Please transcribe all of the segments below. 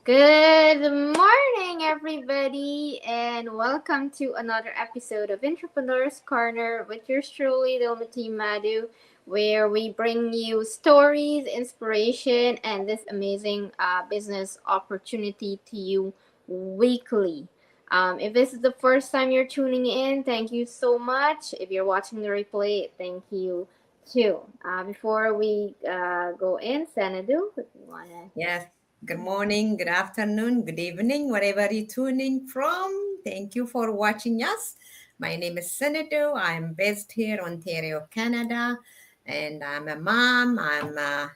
Good morning, everybody, and welcome to another episode of Entrepreneurs Corner with yours truly, Dilmati Madu, where we bring you stories, inspiration, and this amazing business opportunity to you weekly. If this is the first time you're tuning in, thank you so much. If you're watching the replay, thank you too. Before we go in, Sanadu, if you want to. Yes. Good morning, good afternoon, good evening, wherever you're tuning from. Thank you for watching us. My name is Senator. I'm based here, Ontario, Canada, and I'm a mom. I'm a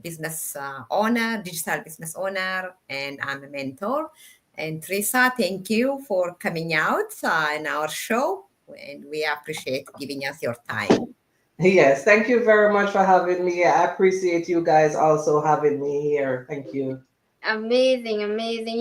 business owner, digital business owner, and I'm a mentor. And Teresa, thank you for coming out in our show, and we appreciate giving us your time. Yes, thank you very much for having me. I appreciate you guys also having me here. Thank you. Amazing, amazing.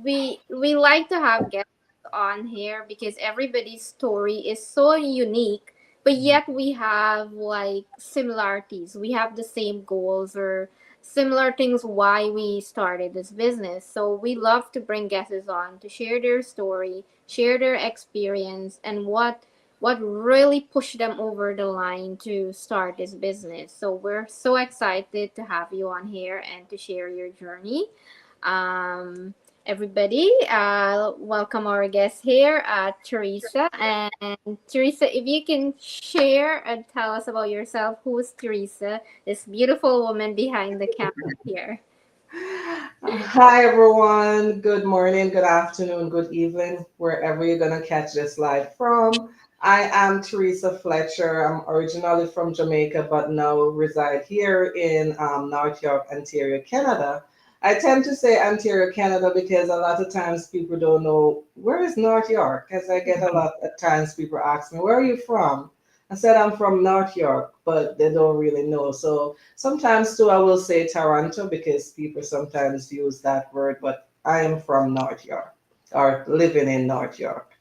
We like to have guests on here because everybody's story is so unique, but yet we have like similarities. We have the same goals or similar things why we started this business. So we love to bring guests on to share their story, share their experience and what really pushed them over the line to start this business. So we're so excited to have you on here and to share your journey. Everybody, welcome our guest here, Teresa. And Teresa, if you can share and tell us about yourself, who's Teresa, this beautiful woman behind the camera here? Hi, everyone. Good morning, good afternoon, good evening, wherever you're going to catch this live from. I am Teresa Fletcher. I'm originally from Jamaica, but now reside here in North York, Ontario, Canada. I tend to say Ontario, Canada because a lot of times people don't know where is North York, because I get a lot of times people ask me, where are you from? I said I'm from North York, but they don't really know. So sometimes too, I will say Toronto because people sometimes use that word, but I am from North York or living in North York.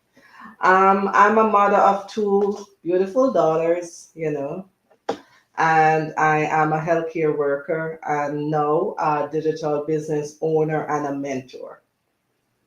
I'm a mother of two beautiful daughters, and I am a healthcare worker and now a digital business owner and a mentor.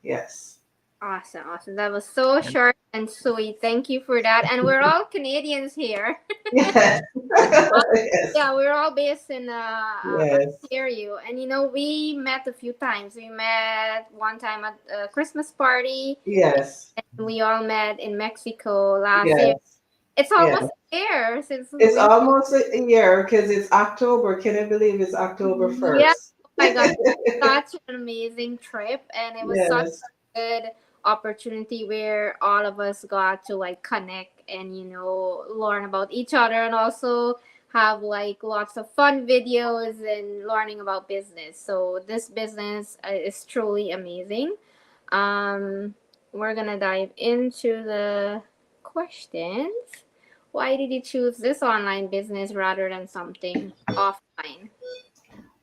Yes. Awesome, awesome. That was so short and sweet. Thank you for that. And we're all Canadians here. Yes. Uh, Yes. yeah, we're all based in Yes. Ontario, and we met a few times. We met one time at a Christmas party, Yes. and we all met in Mexico last year. Yes. It's Yes. almost a year since It's we. almost a year because it's October. Can you believe it's October Yeah. 1st? Oh my God, such an amazing trip, and it was such Yes. a good opportunity where all of us got to like connect and learn about each other, and also have like lots of fun videos and learning about business. So this business is truly amazing. Um, we're gonna dive into the questions. Why did you choose this online business rather than something offline?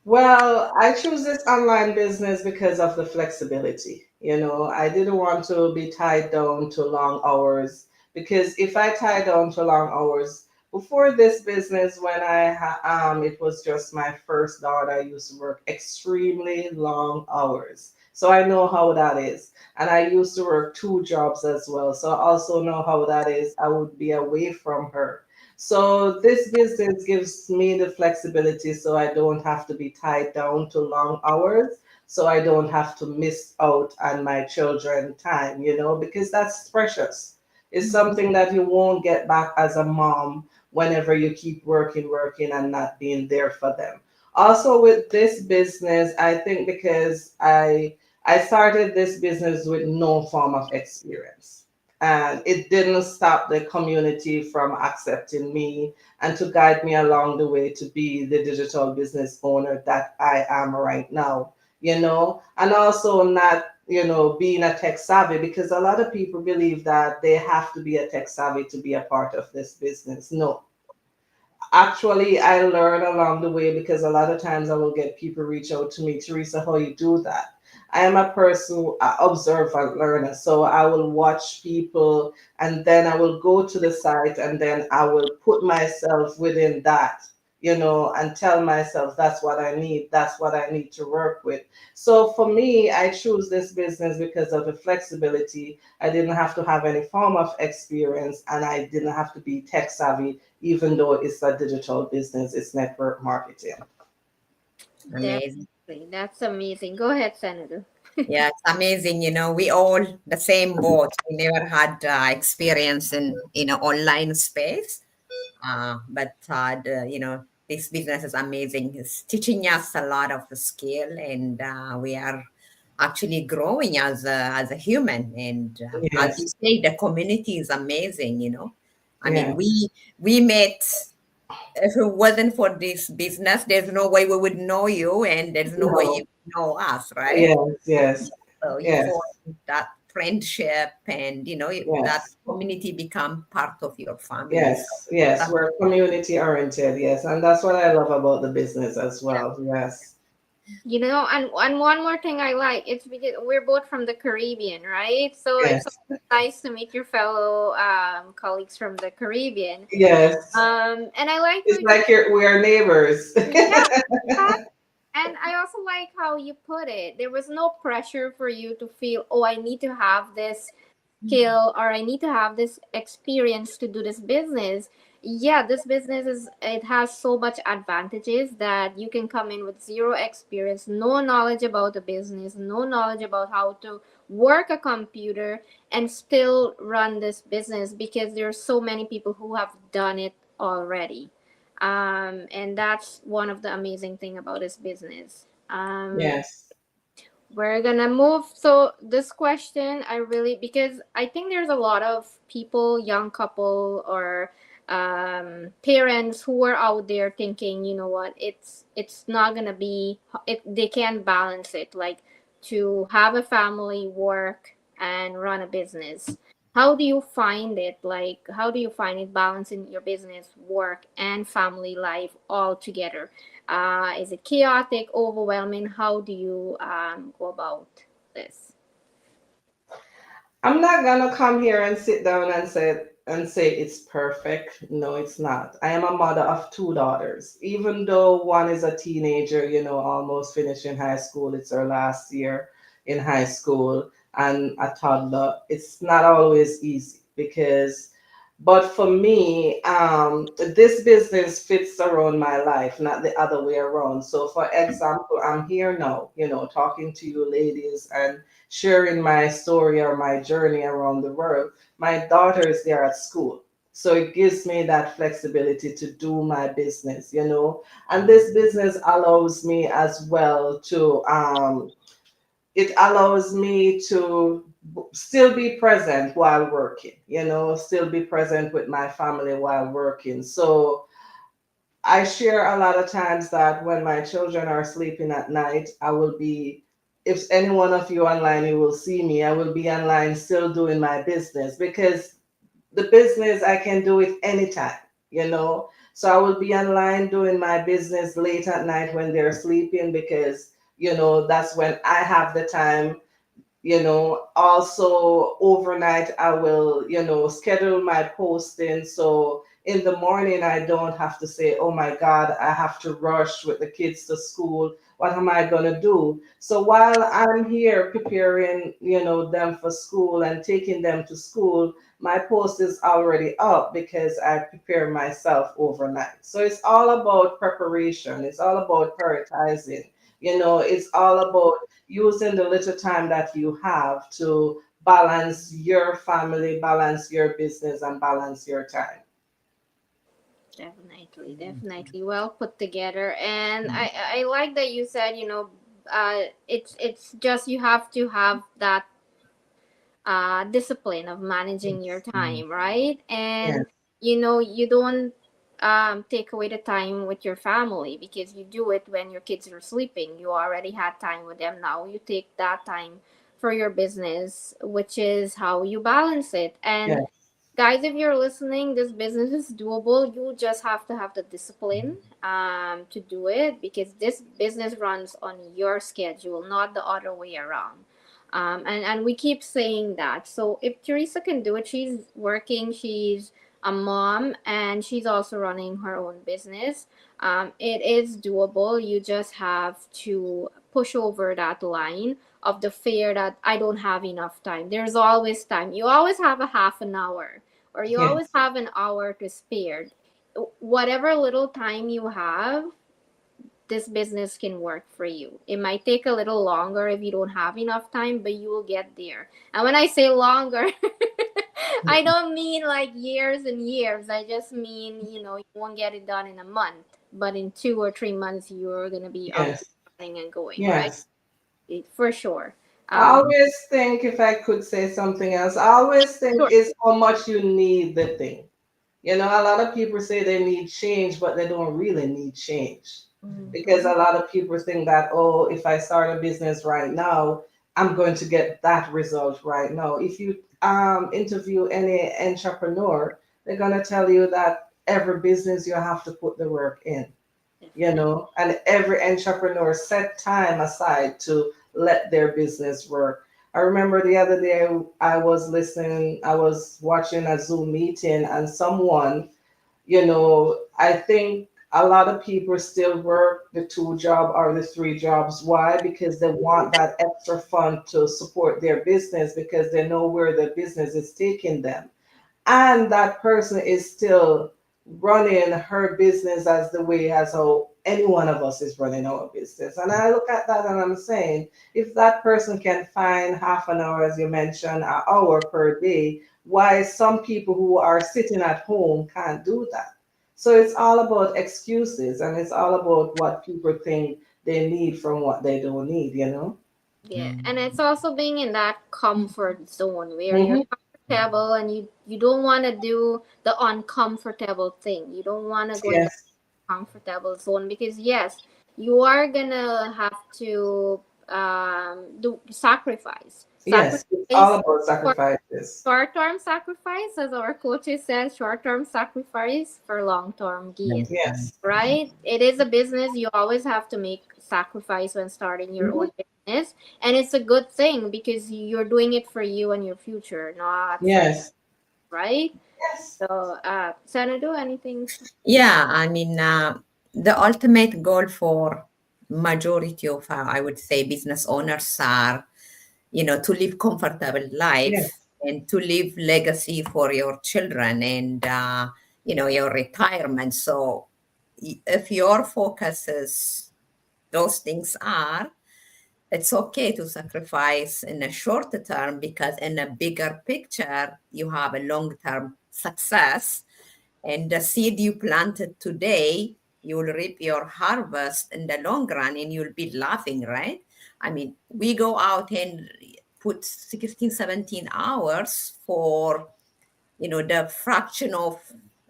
Well, I choose this online business because of the flexibility. I didn't want to be tied down to long hours because if I tie down to long hours, before this business, when it was just my first daughter, I used to work extremely long hours. So I know how that is. And I used to work two jobs as well. So I also know how that is. I would be away from her. So this business gives me the flexibility so I don't have to be tied down to long hours. So I don't have to miss out on my children time, because that's precious. It's something that you won't get back as a mom whenever you keep working, working and not being there for them. Also with this business, I think because I started this business with no form of experience, and it didn't stop the community from accepting me and to guide me along the way to be the digital business owner that I am right now, and also not, being a tech savvy, because a lot of people believe that they have to be a tech savvy to be a part of this business. No, actually I learn along the way because a lot of times I will get people reach out to me, Teresa, how you do that? I am a person, observant learner, so I will watch people and then I will go to the site and then I will put myself within that, and tell myself that's what I need, that's what I need to work with. So for me, I choose this business because of the flexibility. I didn't have to have any form of experience, and I didn't have to be tech savvy, even though it's a digital business, it's network marketing. Amazing. Definitely. That's amazing. Go ahead, Senator. Yeah, it's amazing. We all the same boat. We never had experience in an online space, but this business is amazing. It's teaching us a lot of the skill, and we are actually growing as a human. And as you Yes, say, the community is amazing. I mean, yes, we met. If it wasn't for this business, there's no way we would know you, and there's no way you no, would know us, right? yes, yes, So you yes, form that friendship, and that yes. community become part of your family. So Yes, yes, that's we're community oriented, yes, and that's what I love about the business as well. Yes, And one more thing I like, it's because we're both from the Caribbean, right? So it's yes, always nice to meet your fellow colleagues from the Caribbean. yes. And I like It's what you, like we are neighbors. yeah, and I also like how you put it. There was no pressure for you to feel, oh, I need to have this skill or I need to have this experience to do this business. Yeah, this business is it has so much advantages that you can come in with zero experience, no knowledge about the business, no knowledge about how to work a computer and still run this business because there's so many people who have done it already. And that's one of the amazing thing about this business. Yes, We're gonna move. So this question, I really because I think there's a lot of people, young couple or parents who are out there thinking, you know what, it's not gonna be it. They can't balance it, like to have a family, work, and run a business. How do you find it? Like, how do you find it balancing your business, work, and family life all together? Is it chaotic, overwhelming? How do you go about this? I'm not gonna come here and sit down and say it's perfect. No, it's not. I am a mother of two daughters. Even though one is a teenager, almost finishing high school, it's her last year in high school, and a toddler. It's not always easy because but for me, this business fits around my life, not the other way around. So, for example, I'm here now, talking to you ladies and sharing my story or my journey around the world. My daughter is there at school. So it gives me that flexibility to do my business. And this business allows me as well to it allows me to still be present while working, still be present with my family while working. So I share a lot of times that when my children are sleeping at night, if any one of you online, you will see me, I will be online still doing my business because the business I can do it anytime. So I will be online doing my business late at night when they're sleeping because that's when I have the time. Also overnight I will schedule my posting, so in the morning I don't have to say, oh my god, I have to rush with the kids to school, what am I going to do? So while I'm here preparing them for school and taking them to school, my post is already up because I prepare myself overnight. So it's all about preparation, it's all about prioritizing, it's all about using the little time that you have to balance your family, balance your business, and balance your time. Definitely, definitely, well put together. And I like that you said, it's just you have to have that discipline of managing your Mm. time, right? And Yes, you don't take away the time with your family because you do it when your kids are sleeping. You already had time with them. Now you take that time for your business, which is how you balance it. And yes, guys, if you're listening, this business is doable. You just have to have the discipline to do it because this business runs on your schedule, not the other way around. And we keep saying that. So if Teresa can do it, she's working, she's a mom, and she's also running her own business. It is doable. You just have to push over that line of the fear that I don't have enough time. There's always time. You always have a half an hour, or you always Yes. have an hour to spare. Whatever little time you have, this business can work for you. It might take a little longer if you don't have enough time, but you will get there. And when I say longer, I don't mean like years and years. I just mean, you won't get it done in a month, but in 2 or 3 months, you're going to be up Yes. and running and going, right? Yes. For sure. I Um, always think, if I could say something else, I always think sure. is how much you need the thing. You know, a lot of people say they need change, but they don't really need change. Because Mhm. a lot of people think that, oh, if I start a business right now, I'm going to get that result right now. If you interview any entrepreneur, they're going to tell you that every business you have to put the work in, Definitely. and every entrepreneur set time aside to let their business work. I remember the other day I was watching a Zoom meeting, and someone, I think a lot of people still work the two job or the three jobs. Why? Because they want that extra fund to support their business, because they know where the business is taking them, and that person is still running her business as the way as how any one of us is running our business. And I look at that and I'm saying, if that person can find half an hour, as you mentioned, an hour per day, why some people who are sitting at home can't do that? So it's all about excuses, and it's all about what people think they need from what they don't need. Yeah, and it's also being in that comfort zone where you're Mm-hmm. comfortable and you don't want to do the uncomfortable thing. You don't want to go in the Yes. comfortable zone because yes, you are gonna have to do sacrifice. Yes. It's all Sacrifice about for sacrifices. short-term sacrifice, as our coaches said, short-term sacrifice for long-term gain. Yes. Right? It is a business. You always have to make sacrifice when starting your Mhm. own business, and it's a good thing because you're doing it for you and your future, not for Yes. right. Yes. So, Senator, anything? Yeah, I mean, the ultimate goal for majority of, I would say, business owners are, to live comfortable life Yes. and to leave legacy for your children and, your retirement. So if your focus is those things are, it's okay to sacrifice in a short term because in a bigger picture, you have a long-term success, and the seed you planted today, you'll reap your harvest in the long run and you'll be laughing, right? I mean, we go out and put 16, 17 hours for, the fraction of,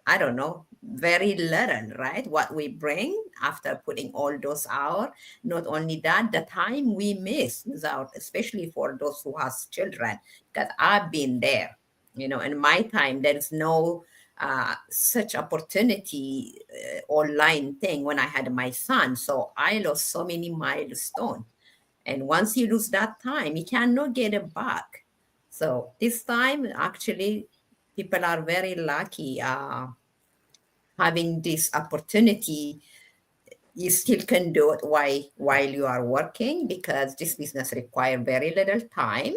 I don't know, very little, right? What we bring after putting all those hours. Not only that, the time we miss out, especially for those who has children, because I've been there. In my time, there is no such opportunity online thing when I had my son. So I lost so many milestones. And once you lose that time, you cannot get it back. So this time, actually, people are very lucky having this opportunity. You still can do it while you are working because this business require very little time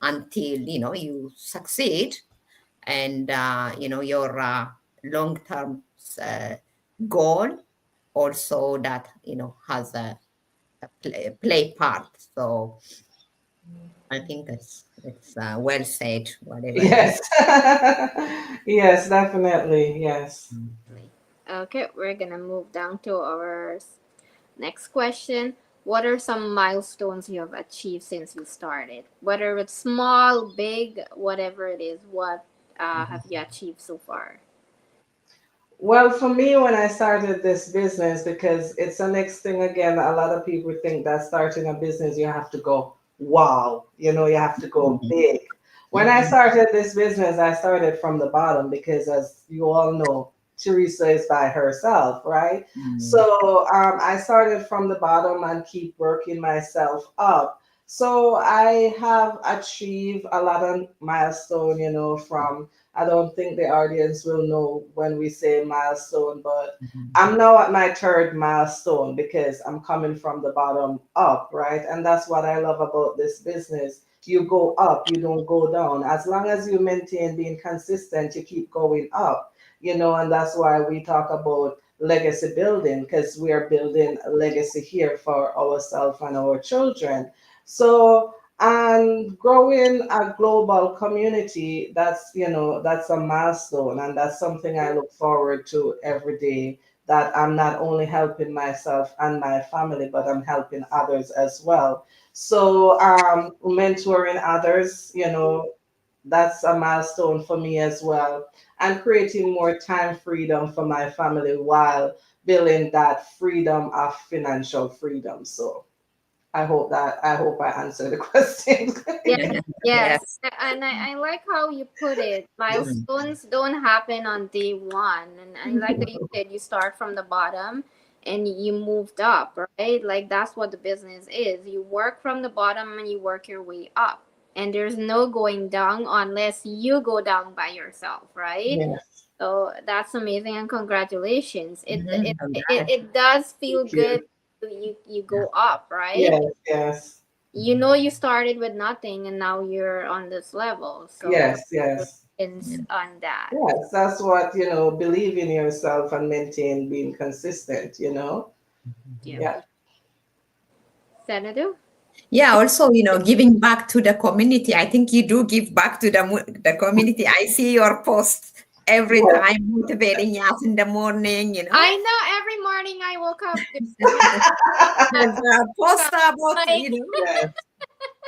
until you succeed, and your long-term uh, goal also that has a play part. So I think it's well said, whatever you. Yes. Yes, definitely. Yes. Okay, we're gonna move down to our next question. What are some milestones you have achieved since you started? Whether it's small, big, whatever it is, what have you achieved so far? Well, for me, when I started this business, because it's the next thing again, a lot of people think that starting a business, you have to go, wow, you have to go Mhm. big. When I Mhm. started this business, I started from the bottom because, as you all know, Teresa is by herself, right? Mhm. So I started from the bottom and keep working myself up. So I have achieved a lot of milestone, from I don't think the audience will know when we say milestone, but Mhm. I'm now at my third milestone because I'm coming from the bottom up, right? And that's what I love about this business. You go up, you don't go down. As long as you maintain being consistent, you keep going up, and that's why we talk about legacy building because we are building a legacy here for ourselves and our children. So, and growing a global community, that's a milestone, and that's something I look forward to every day, that I'm not only helping myself and my family, but I'm helping others as well. So, mentoring others, that's a milestone for me as well. And creating more time freedom for my family while building that freedom of financial freedom. So I hope I answered the question. Yeah, yes. Yes. And I like how you put it. Mhm. Milestones don't happen on day one. And I like that you said you start from the bottom and you moved up, right? Like that's what the business is. You work from the bottom and you work your way up. And there's no going down unless you go down by yourself, right? Yes. So that's amazing and congratulations. Mhm. It does feel Thank good. you. You go up, right? Yes, yes, You started with nothing and now you're on this level. So yes, yes. congratulations on that. Yes, that's what, believe in yourself and maintain being consistent. Yeah. Yeah. Senator? Yeah, also, giving back to the community. I think you do give back to the community. I see your posts every Yes. time motivating us in the morning. I know every morning I woke up, there's a message that There's a post about, like, Yes.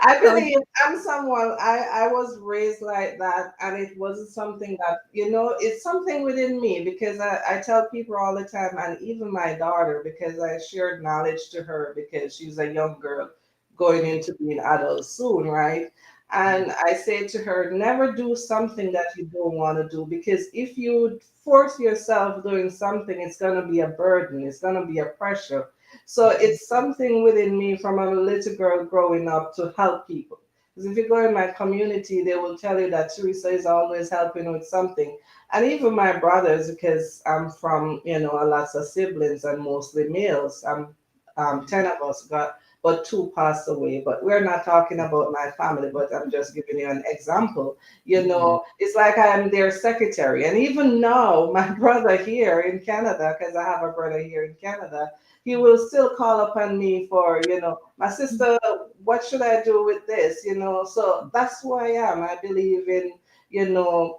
I so believe I'm someone, I was raised like that, and it wasn't something that, it's something within me because I tell people all the time, and even my daughter, because I shared knowledge to her because she's a young girl going into being adult soon, right? And I say to her, never do something that you don't want to do, because if you force yourself doing something, it's going to be a burden, it's going to be a pressure. So it's something within me from a little girl growing up to help people. Because if you go in my community, they will tell you that Teresa is always helping with something. And even my brothers, because I'm from, a lots of siblings and mostly males. 10 of us got, but two passed away. But we're not talking about my family, but I'm just giving you an example. It's like I'm their secretary. And even now, my brother here in Canada, because I have a brother here in Canada, he will still call upon me for, my sister, what should I do with this? So that's who I am. I believe in,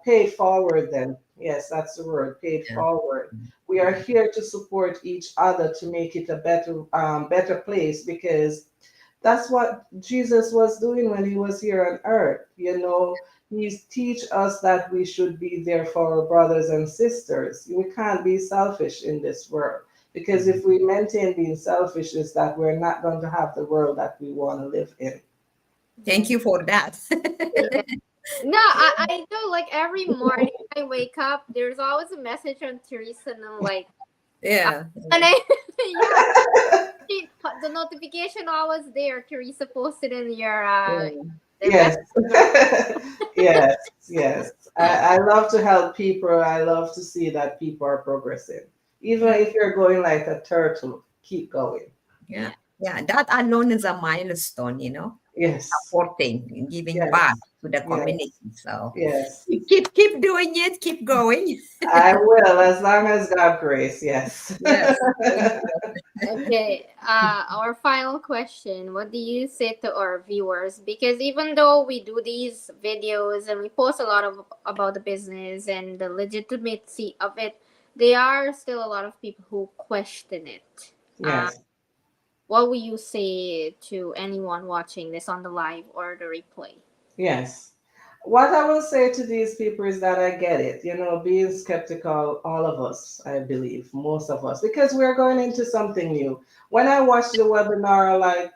pay forward then. Yes, that's the word, paid yeah. forward. We are here to support each other to make it a better place, because that's what Jesus was doing when he was here on earth. He teach us that we should be there for our brothers and sisters. We can't be selfish in this world, because if we maintain being selfish, is that we're not going to have the world that we want to live in. Thank you for that. yeah. No, I do like every morning I wake up, there's always a message on Teresa and I'm like, uh, Yeah. and I, yeah, the notification always there. Teresa posted in your Yeah. the Yes. messenger. Yes, yes. I love to help people. I love to see that people are progressing. Even Yeah. if you're going like a turtle, keep going. Yeah. Yeah. That alone is a milestone, Yes, supporting, giving back yes, to the community. yes, So yes. keep doing it, keep going. I will, as long as God grace. Yes. Yes. Thank Okay, our final question. What do you say to our viewers? Because even though we do these videos and we post a lot of about the business and the legitimacy of it, there are still a lot of people who question it. Yes. What will you say to anyone watching this on the live or the replay? Yes. What I will say to these people is that I get it. Being skeptical, all of us, I believe, most of us, because we're going into something new. When I watched the webinar, I'm like,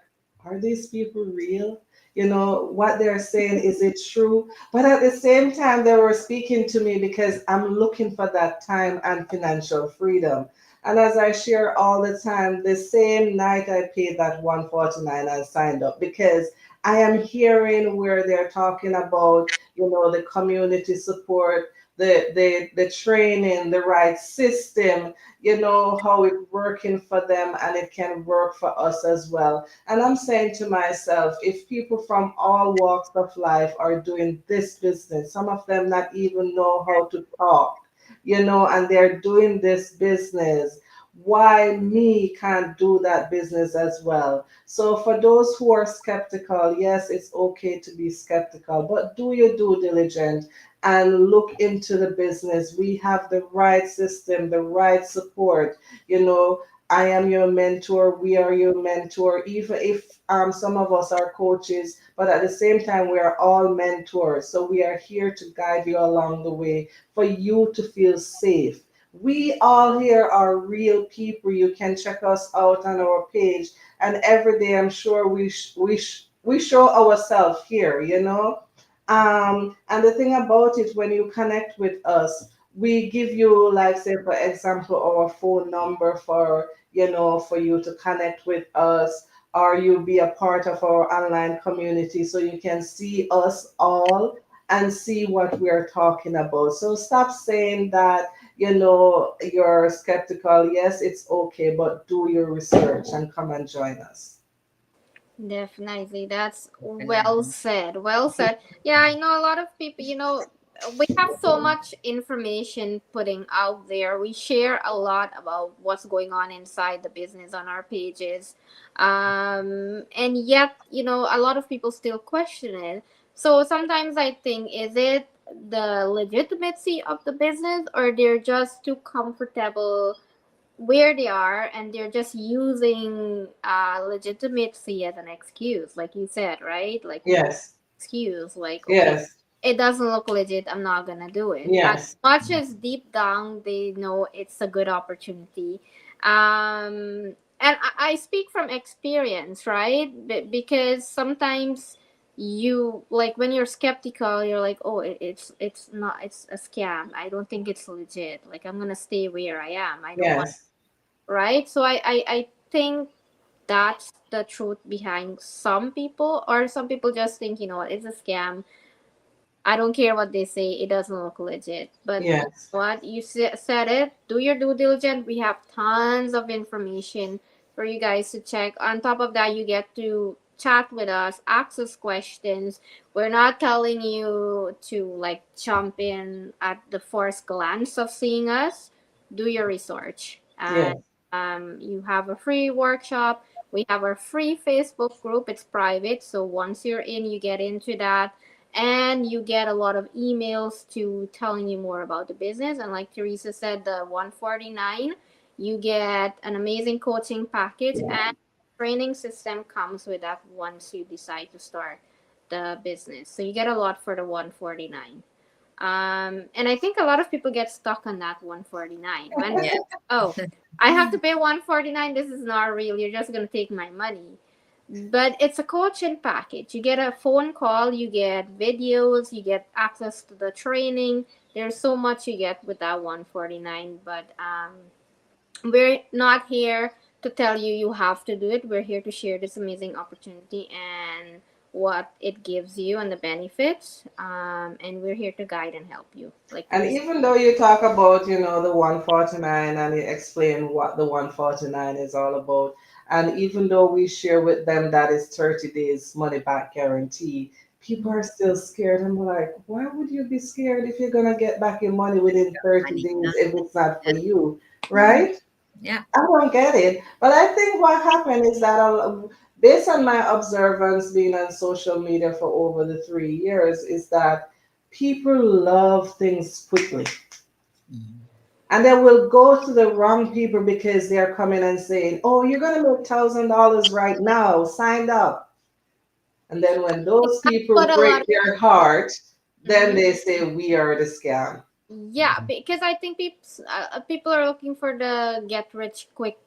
are these people real? What they're saying, is it true? But at the same time, they were speaking to me because I'm looking for that time and financial freedom. And as I share all the time, the same night I paid that 149 and signed up, because I am hearing where they're talking about, the community support. the training, the right system, how it working for them, and it can work for us as well. And I'm saying to myself, if people from all walks of life are doing this business, some of them not even know how to talk, and they're doing this business, why me can't do that business as well? So for those who are skeptical, yes, it's okay to be skeptical, but do your due diligence and look into the business. We have the right system, the right support. You know, I am your mentor, we are your mentor, even if some of us are coaches, but at the same time, we are all mentors. So we are here to guide you along the way for you to feel safe. We all here are real people. You can check us out on our page, and every day I'm sure we show ourselves here. And the thing about it, when you connect with us, we give you, like, say, for example, our phone number for you to connect with us, or you be a part of our online community so you can see us all and see what we are talking about. So stop saying that, you're skeptical. Yes, it's okay, but do your research and come and join us. Definitely. That's well Definitely. said. Well said. Yeah, I know a lot of people, we have so much information putting out there. We share a lot about what's going on inside the business on our pages. And yet, a lot of people still question it. So sometimes I think, is it the legitimacy of the business, or they're just too comfortable where they are, and they're just using legitimacy as an excuse, like you said, right? Like people Yes, excuse, like, okay, yes, it doesn't look legit, I'm not gonna do it, as yes, much as deep down they know it's a good opportunity. And I speak from experience, right? Because sometimes, you like, when you're skeptical, you're like, oh, it's not, it's a scam, I don't think it's legit, like, I'm gonna stay where I am, I don't want, yes, right? So I think that's the truth behind some people, or some people just think, what, it's a scam. I don't care what they say, it doesn't look legit. But you yes. know what? You said it. Do your due diligence. We have tons of information for you guys to check. On top of that, you get to chat with us, ask us questions. We're not telling you to, like, jump in at the first glance of seeing us. Do your research. And Yes. you have a free workshop. We have our free Facebook group. It's private. So once you're in, you get into that, and you get a lot of emails to telling you more about the business. And like Teresa said, the 149, you get an amazing coaching package, and training system comes with that once you decide to start the business. So you get a lot for the 149. And I think a lot of people get stuck on that 149 when they Yeah. say, oh, I have to pay 149, this is not real, you're just going to take my money. But it's a coaching package. You get a phone call, you get videos, you get access to the training. There's so much you get with that 149. But we're not here to tell you you have to do it. We're here to share this amazing opportunity and what it gives you and the benefits. And we're here to guide and help you, like And Teresa. even though you talk about, the 149, and you explain what the 149 is all about, and even though we share with them that is 30 days money back guarantee, people are still scared. I'm like, why would you be scared if you're gonna get back your money within 30 Money. days if it's not for Yeah. you, Mhm. right? Yeah. I don't get it. But I think what happened is that, based on my observance being on social media for over the 3 years, is that people love things quickly. Mhm. And they will go to the wrong people because they're coming and saying, oh, you're going to make $1,000 right now, sign up. And then when those But people a lot break of, their heart, then mhm. they say, we are the scam. Yeah, because I think people are looking for the get rich quick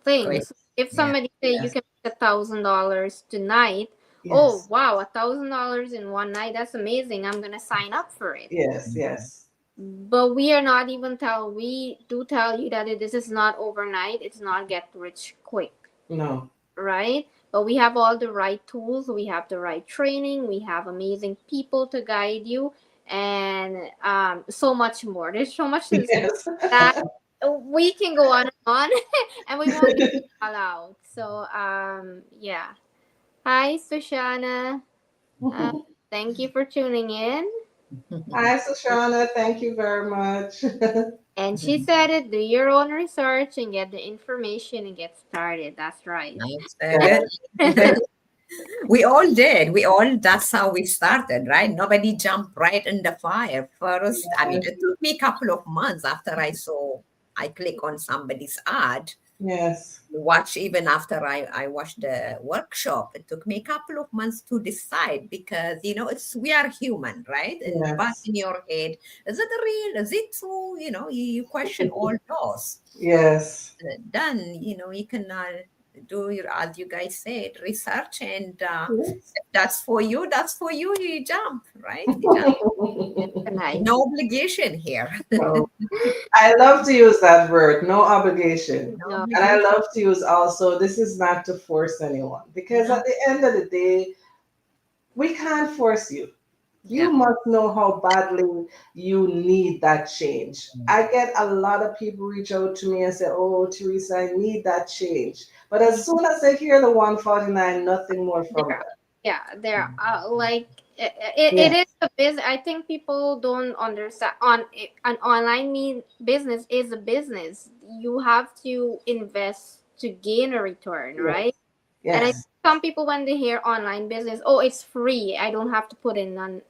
Quick. things. If Yeah. somebody say you Yes, can make $1,000 tonight, oh yes, wow, $1,000 in one night, that's amazing. I'm gonna sign up for it. yes, Mhm. yes. But we are not even we do tell you that this is not overnight. It's not get rich quick, No. right? But we have all the right tools, we have the right training, we have amazing people to guide you. and so much more. There's so much to say Yes. that we can go on and on, and we won't get it all out. So yeah. Hi, Sushana. Uh, thank you for tuning in. Hi, Sushana. Thank you very much. And she said it, do your own research and get the information and get started. That's right. Absolutely. We all did. We all, that's how we started, right? Nobody jumped right in the fire first. I mean, it took me a couple of months after I click on somebody's ad, Yes. watch even after I watched the workshop. It took me a couple of months to decide because, we are human, right? In the back Yes. in your head, is it real? Is it true? You question all those. Yes. Done, you can do your, as you guys said, research, and Yes. if that's for you, that's for you. You jump, right? You jump. Nice. No obligation here. Oh, I love to use that word, no obligation. No No. And I obligation. love to use also, this is not to force anyone because No. at the end of the day, we can't force you. You Yeah. must know how badly you need that change. I get a lot of people reach out to me and say, "Oh, Teresa, I need that change." But as soon as they hear the 149, nothing more from There, them. yeah, there. Like it Yeah. is a business. I think people don't understand. An online business is a business. You have to invest to gain a return, Yes. right? And I think Yes. some people when they hear online business, oh, it's free. I don't have to put in and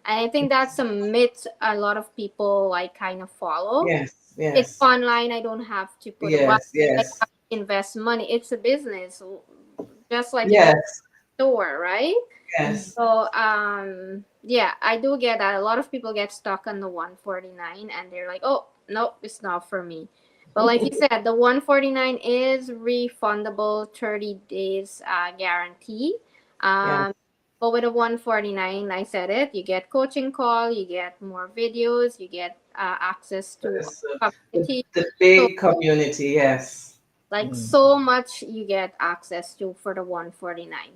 I think that's a myth. A lot of people like kind of follow. Yes. It's Yes. online. I don't have to put it. Why Yes. I Yes. have to invest money? It's a business, just like any Yes. store, right? Yes. So yeah, I do get that. A lot of people get stuck on the 149 and they're like, "Oh, nope, it's not for me." But like you said, the 149 is refundable 30 days guarantee. Yes. Um but with a 149, I said it, you get coaching call, you get more videos, you get access to Yes. community. The So big community. Yes. like Mm. so much you get access to for the 149.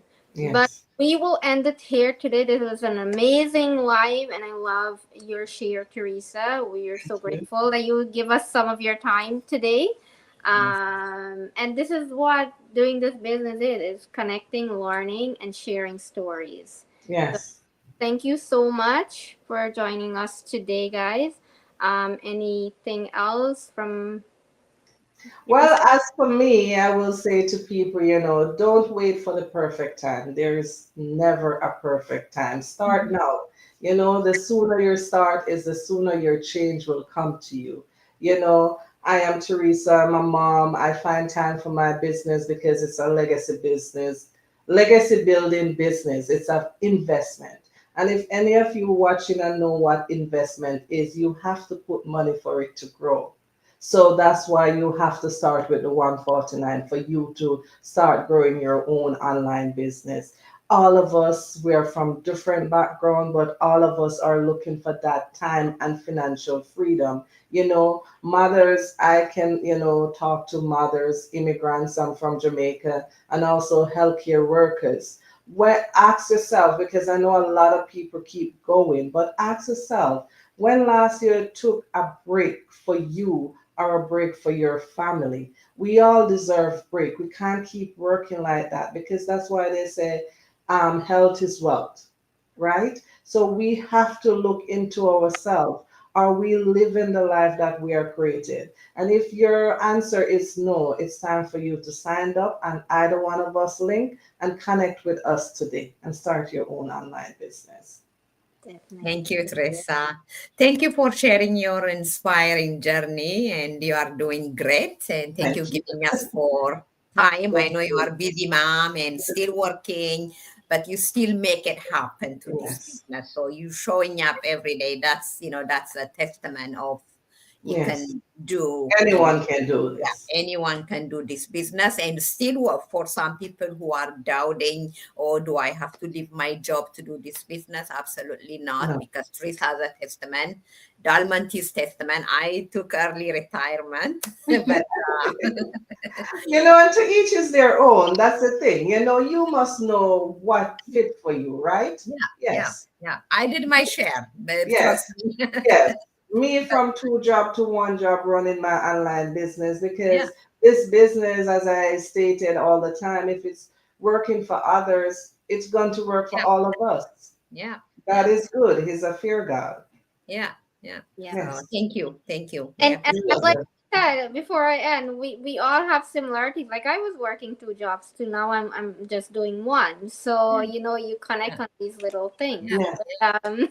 But Yes. we will end it here today. This was an amazing live and I love your share, Teresa. We are so grateful that you give us some of your time today. Yes. And this is what doing this business is connecting, learning, and sharing stories. So Yes. thank you so much for joining us today, guys. Anything else from you to Well, say? as for me, I will say to people, don't wait for the perfect time. There is never a perfect time. Start now. The sooner you start is the sooner your change will come to you. I am Teresa, I'm a mom. I find time for my business because it's a legacy business, legacy building business. It's an investment. And if any of you watching and know what investment is, you have to put money for it to grow. So that's why you have to start with the 149 for you to start growing your own online business. All of us, we're from different background, but all of us are looking for that time and financial freedom. Mothers, I can, talk to mothers, immigrants, I'm from Jamaica, and also healthcare workers. Ask yourself, because I know a lot of people keep going, but ask yourself, when last year took a break for you or a break for your family? We all deserve break. We can't keep working like that because that's why they say health is wealth, right? So we have to look into ourselves. Are we living the life that we are created? And if your answer is no, it's time for you to sign up and either one of us link and connect with us today and start your own online business. Thank Definitely. you, Teresa. Thank you for sharing your inspiring journey, and you are doing great. And thank you Thank you. giving us for time. I Thank know you you. are busy mom and still working, but you still make it happen to this Yes. business. So you showing up every day. That's a testament of you Yes. can do, Anyone can do yeah, this. anyone can do this business. And still work. For some people who are doubting, oh, do I have to leave my job to do this business? Absolutely not, No. because Teresa has a testament, Dalmantis testament. I took early retirement, but And to each is their own. That's the thing. You must know what fit for you, right? yeah, yeah, Yes. yeah. I did my share, but trust Yes. me. Yes. Me from two job to one job running my online business, Yeah, because this business, as I stated all the time, if it's working for others, it's going to work for yeah, all of us. yeah, God yeah, is good. He's a fair God. yeah, yeah. Yeah. So Yes. thank you, thank you. We And appreciate like Yes. I said before I end, we all have similarities. Like I was working two jobs too. Now I'm just doing one. So it. you connect Yeah, on these little things. yeah. Yes. Um,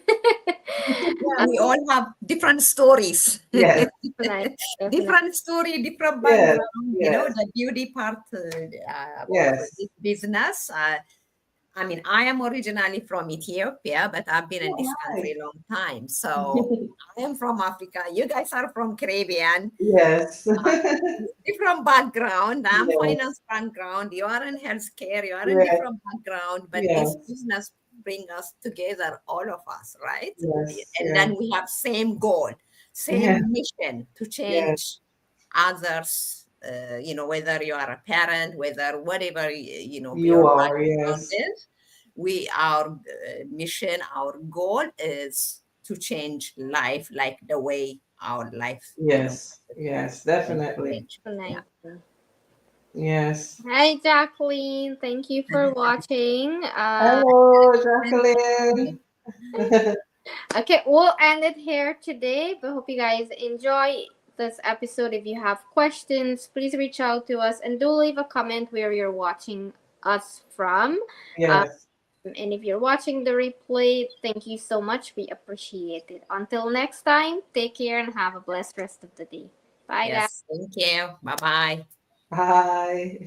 Yeah, we all have different stories. Yes. definitely, definitely. Different story, different Yes. background. Yes. The beauty part of Yes. this business. I mean, I am originally from Ethiopia, but I've been in Oh, this country nice. a long time. So I am from Africa. You guys are from Caribbean. Yes. Uh, different background. I'm Yes. finance background. You are in healthcare. You are in Yes. different background, but this Yes. business bring us together, all of us, right? Yes. And Yes. then we have same goal, Yes. same mission to Yes. change others. Whether you are a parent, whether whatever You your are. background Yes. is, our mission, our goal is to change life like the way our life, Yes. Yes. going to Definitely. change. Yeah. Definitely. Yes. Hi, Jacqueline. Thank you for watching. Hello, Thank Jacqueline. you. Okay, we'll end it here today. But hope you guys enjoy this episode. If you have questions, please reach out to us and do leave a comment where you're watching us from. Um, Yes. and if you're watching the replay, thank you so much. We appreciate it. Until next time, take care and have a blessed rest of the day. Bye, guys. Yes. Thank you. Bye bye. Bye.